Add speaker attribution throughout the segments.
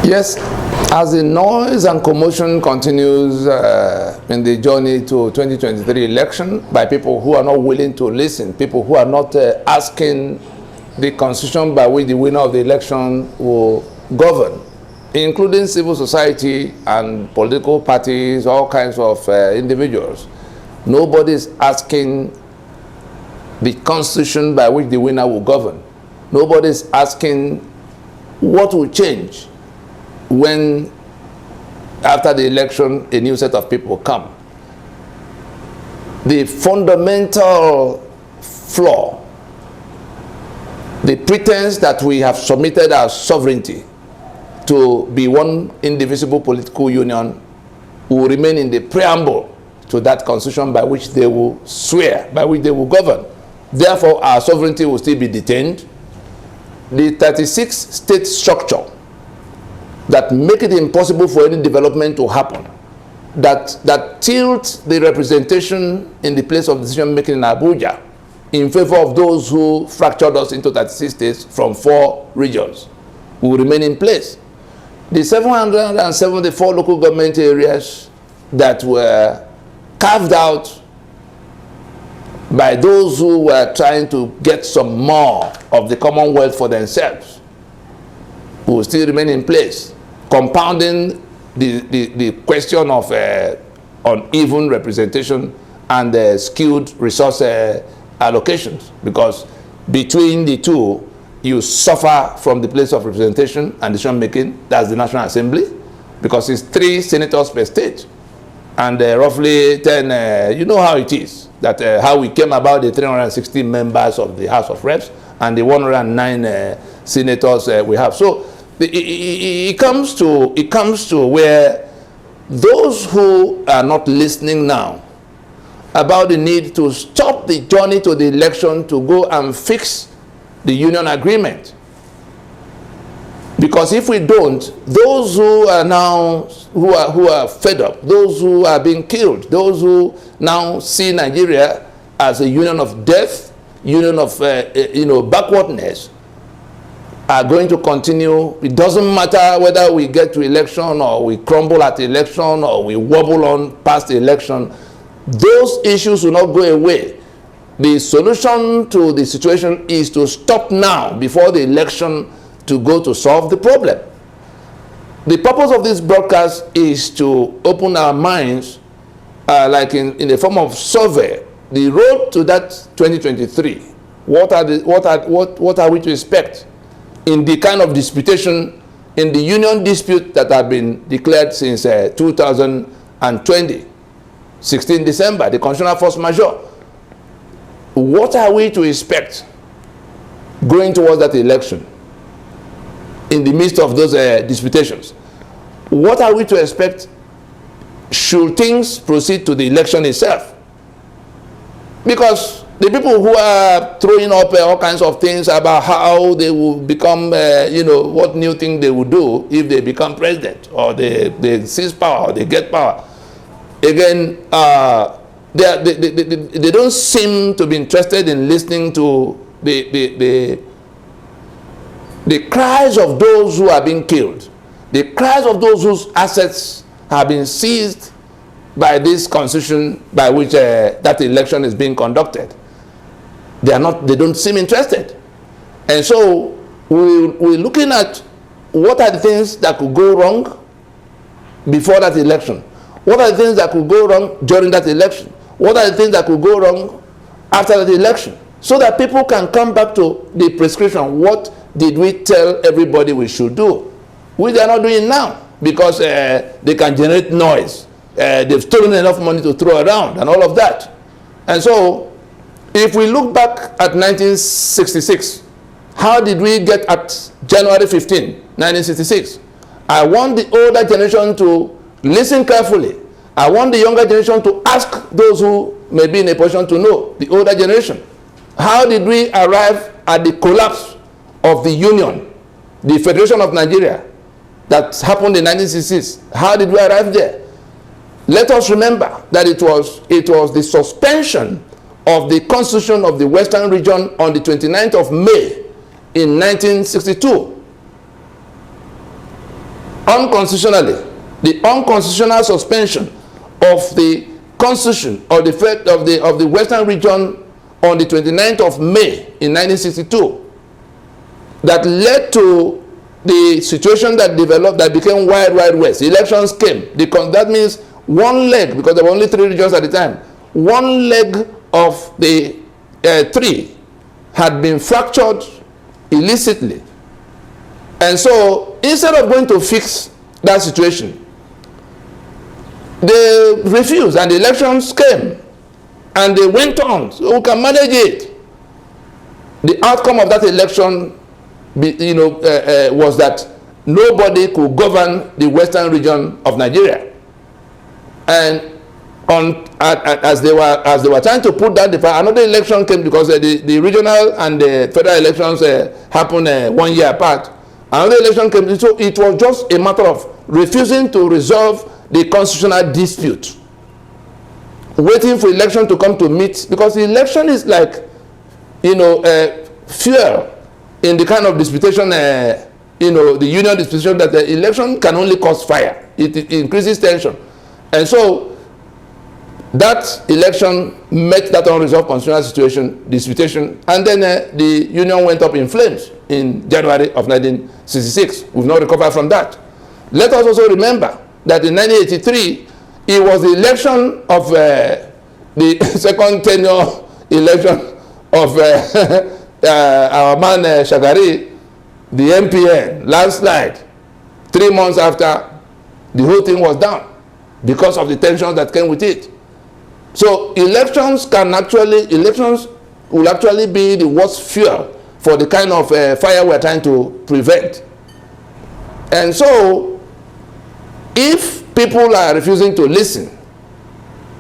Speaker 1: Yes, as the noise and commotion continues in the journey to 2023 election by people who are not willing to listen, people who are not asking the constitution by which the winner of the election will govern, including civil society and political parties, all kinds of individuals. Nobody is asking the constitution by which the winner will govern. Nobody is asking what will change when, after the election, a new set of people come. The fundamental flaw, the pretense that we have submitted our sovereignty to be one indivisible political union, will remain in the preamble to that constitution by which they will swear, by which they will govern. Therefore, our sovereignty will still be detained. The 36 state structure that make it impossible for any development to happen, that tilt the representation in the place of decision making in Abuja in favor of those who fractured us into 36 states from 4 regions, will remain in place. The 774 local government areas that were carved out by those who were trying to get some more of the Commonwealth for themselves will still remain in place, compounding the question of uneven representation and skewed resource allocations, because between the two you suffer from the place of representation and decision making. That's the National Assembly, because it's 3 senators per state and roughly 10, you know how it is, that how we came about the 360 members of the House of Reps and the 109 senators we have. So it comes to where those who are not listening now about the need to stop the journey to the election to go and fix the union agreement. Because if we don't, those who are now who are fed up, those who are being killed, those who now see Nigeria as a union of death, union of backwardness, are going to continue. It doesn't matter whether we get to election or we crumble at election or we wobble on past election. Those issues will not go away. The solution to the situation is to stop now before the election to go to solve the problem. The purpose of this broadcast is to open our minds, like in the form of survey, the road to that 2023. What are we to expect in the kind of disputation, in the union dispute that have been declared since 2020, 16 December, the constitutional force majeure? What are we to expect going towards that election in the midst of those disputations? What are we to expect should things proceed to the election itself? Because the people who are throwing up all kinds of things about how they will become, what new thing they will do if they become president, or they seize power, or they get power. Again, they don't seem to be interested in listening to the cries of those who are being killed, the cries of those whose assets have been seized by this constitution by which that election is being conducted. They don't seem interested. And so we're looking at what are the things that could go wrong before that election. What are the things that could go wrong during that election? What are the things that could go wrong after the election? So that people can come back to the prescription. What did we tell everybody we should do? Which they are not doing now, because they can generate noise. They've stolen enough money to throw around and all of that. And so, if we look back at 1966, how did we get at January 15, 1966? I want the older generation to listen carefully. I want the younger generation to ask those who may be in a position to know, the older generation. How did we arrive at the collapse of the Union, the Federation of Nigeria, that happened in 1966? How did we arrive there? Let us remember that it was the suspension of the Constitution of the Western Region on the 29th of May in 1962. unconstitutionally, the unconstitutional suspension of the constitution of the Western region on the 29th of May in 1962 that led to the situation that developed, that became Wild West. Elections came. That means one leg, because there were only 3 regions at the time, one leg of the 3 had been fractured illicitly. And so instead of going to fix that situation, they refused, and the elections came and they went on. So we can manage it. The outcome of that election was that nobody could govern the western region of Nigeria. And as they were trying to put that, another election came, because the regional and the federal elections happened 1 year apart. Another election came, so it was just a matter of refusing to resolve the constitutional dispute, waiting for election to come to meet, because the election is like, fuel in the kind of disputation, the union disputation, that the election can only cause fire. It increases tension. And so that election met that unresolved constitutional disputation, and then the union went up in flames in January of 1966. We've not recovered from that. Let us also remember that in 1983, it was the election of the second tenure election of our man Shagari, the MPN, landslide. 3 months after, the whole thing was down because of the tensions that came with it. So elections will actually be the worst fuel for the kind of fire we're trying to prevent. And so, if people are refusing to listen,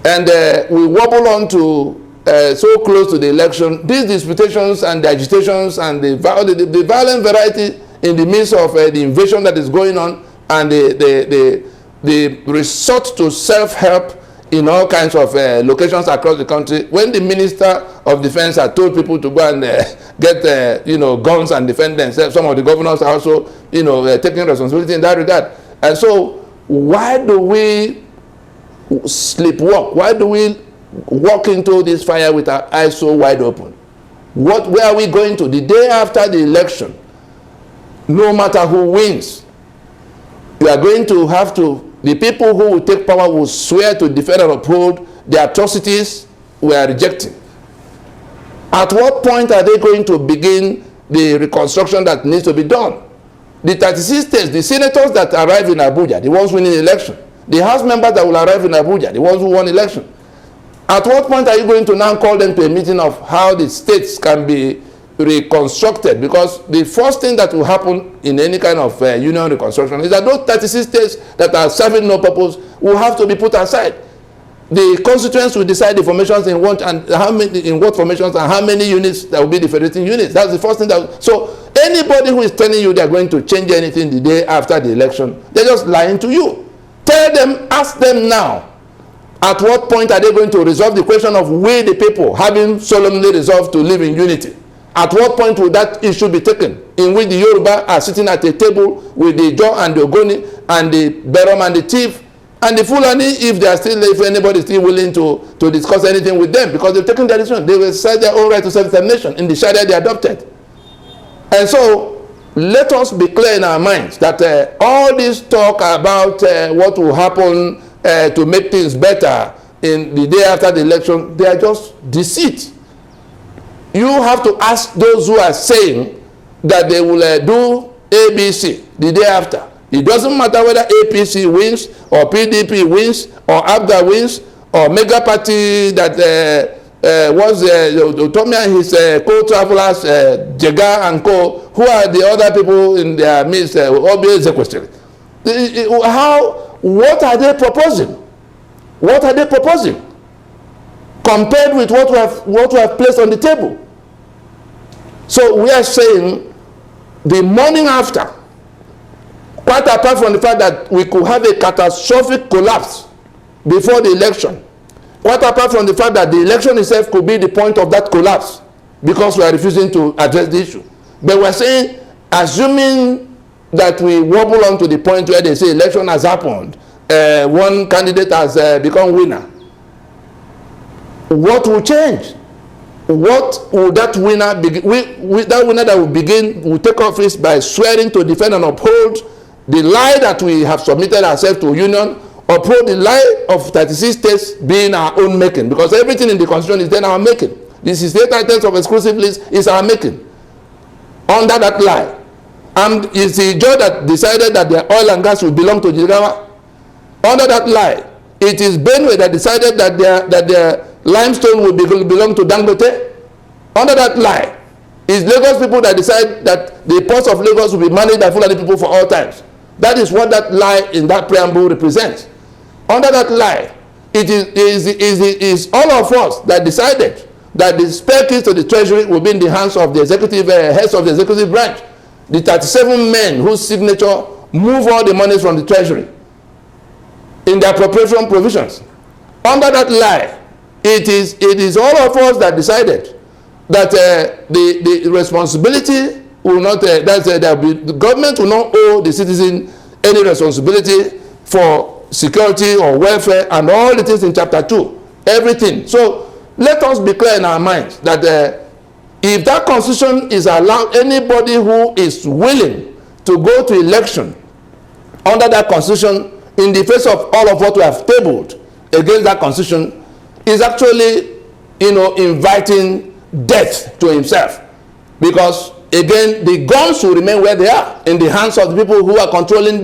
Speaker 1: and we wobble on to so close to the election, these disputations and the agitations and the violent variety in the midst of the invasion that is going on, and the resort to self-help in all kinds of locations across the country, when the Minister of Defense had told people to go and get guns and defend themselves, some of the governors are also taking responsibility in that regard. And so, why do we sleepwalk? Why do we walk into this fire with our eyes so wide open? Where are we going to? The day after the election, no matter who wins, you are going to have to, the people who will take power will swear to defend and uphold the atrocities we are rejecting. At what point are they going to begin the reconstruction that needs to be done? The 36 states, the senators that arrive in Abuja, the ones winning the election, the House members that will arrive in Abuja, the ones who won election. At what point are you going to now call them to a meeting of how the states can be reconstructed? Because the first thing that will happen in any kind of union reconstruction is that those 36 states that are serving no purpose will have to be put aside. The constituents will decide the formations in what and how many, in what formations and how many units that will be the federating units. That's the first thing that. So anybody who is telling you they are going to change anything the day after the election, they're just lying to you. Tell them, ask them now. At what point are they going to resolve the question of we the people having solemnly resolved to live in unity? At what point will that issue be taken, in which the Yoruba are sitting at a table with the Jaw and the Ogoni and the Berom and the Thief and the Fulani, if anybody is still willing to discuss anything with them, because they've taken their decision. They will cite their own right to self-determination in the Sharia they adopted. And so, let us be clear in our minds that all this talk about what will happen to make things better in the day after the election, they are just deceit. You have to ask those who are saying that they will do ABC the day after. It doesn't matter whether APC wins or PDP wins or ABGA wins or Mega Party that was Tommy and his co-travelers, Jega and co, who are the other people in their midst, obvious question. What are they proposing? What are they proposing? Compared with what we have placed on the table. So we are saying the morning after, quite apart from the fact that we could have a catastrophic collapse before the election, quite apart from the fact that the election itself could be the point of that collapse because we are refusing to address the issue. But we are saying, assuming that we wobble on to the point where they say election has happened, one candidate has become winner. What will change? What will that winner begin? That winner that will take office by swearing to defend and uphold the lie that we have submitted ourselves to union, uphold the lie of 36 states being our own making, because everything in the constitution is then our making. The 68 items of exclusive list is our making. Under that lie. And it's the judge that decided that the oil and gas will belong to Jigawa. Under that lie, it is Benue that decided that their limestone will belong to Dangote. Under that lie, it's Lagos people that decide that the ports of Lagos will be managed by Fulani people for all times. That is what that lie in that preamble represents. Under that lie, it is all of us that decided that the spare keys to the treasury will be in the hands of the executive heads of the executive branch. The 37 men whose signature move all the monies from the treasury in the appropriation provisions. Under that lie, it is all of us that decided that the responsibility will not, the government will not owe the citizen any responsibility for security or welfare and all the things in chapter 2, everything. So let us be clear in our minds that if that constitution is allowed, anybody who is willing to go to election under that constitution in the face of all of what we have tabled against that constitution is actually, inviting death to himself. Because again, the guns will remain where they are, in the hands of the people who are controlling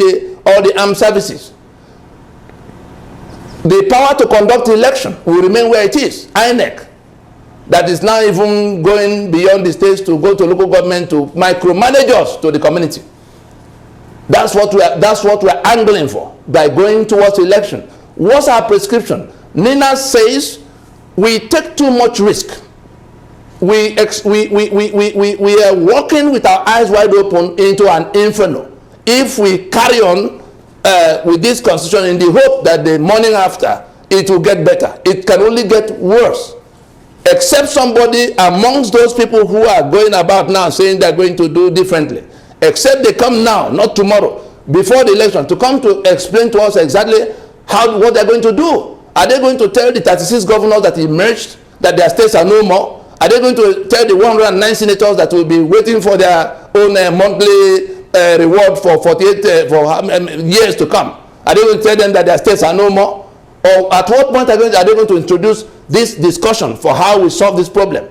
Speaker 1: all the armed services. The power to conduct election will remain where it is, INEC. That is now even going beyond the states to go to local government to micromanage us to the community. That's what we are angling for by going towards election. What's our prescription? Nina says we take too much risk. We are walking with our eyes wide open into an inferno if we carry on with this constitution in the hope that the morning after it will get better. It can only get worse. Except somebody amongst those people who are going about now saying they're going to do differently. Except they come now, not tomorrow, before the election, to come to explain to us exactly what they're going to do. Are they going to tell the 36 governors that emerged that their states are no more? Are they going to tell the 109 senators that will be waiting for their own monthly reward for 48 years to come? Are they going to tell them that their states are no more? Or at what point are they going to introduce this discussion for how we solve this problem?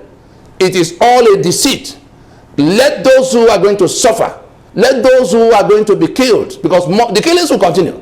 Speaker 1: It is all a deceit. Let those who are going to suffer, let those who are going to be killed, because the killings will continue.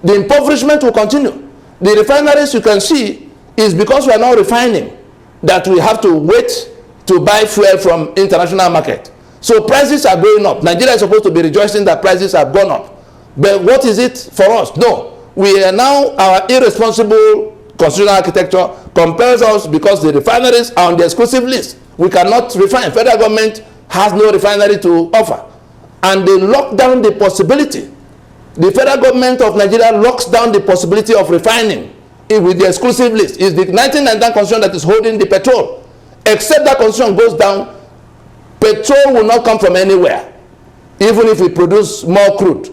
Speaker 1: The impoverishment will continue. The refineries you can see is because we are not refining that we have to wait to buy fuel from international market. So prices are going up. Nigeria is supposed to be rejoicing that prices have gone up. But what is it for us? No. We are now, our irresponsible constitutional architecture compels us, because the refineries are on the exclusive list. We cannot refine. Federal government has no refinery to offer. And they lock down the possibility. The federal government of Nigeria locks down the possibility of refining with the exclusive list. It's the 1999 constitution that is holding the petrol. Except that constitution goes down, petrol will not come from anywhere, even if we produce more crude.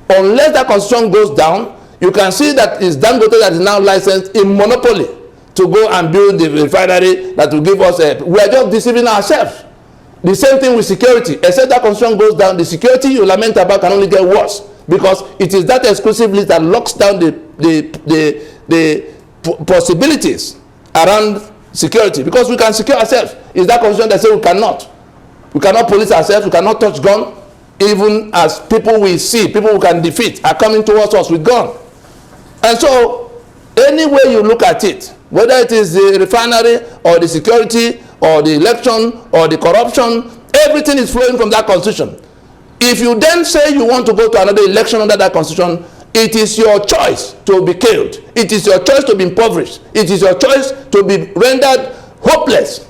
Speaker 1: Unless that constitution goes down, you can see that it's Dangote that is now licensed in monopoly to go and build the refinery that will give us we are just deceiving ourselves. The same thing with security. Except that constitution goes down, the security you lament about can only get worse, because it is that exclusive list that locks down the possibilities around security. Because we can secure ourselves. It's that constitution that says we cannot. We cannot police ourselves, we cannot touch gun, even as people we see, people who can defeat, are coming towards us with gun. And so, any way you look at it, whether it is the refinery or the security or the election or the corruption, everything is flowing from that constitution. If you then say you want to go to another election under that constitution, it is your choice to be killed. It is your choice to be impoverished. It is your choice to be rendered hopeless.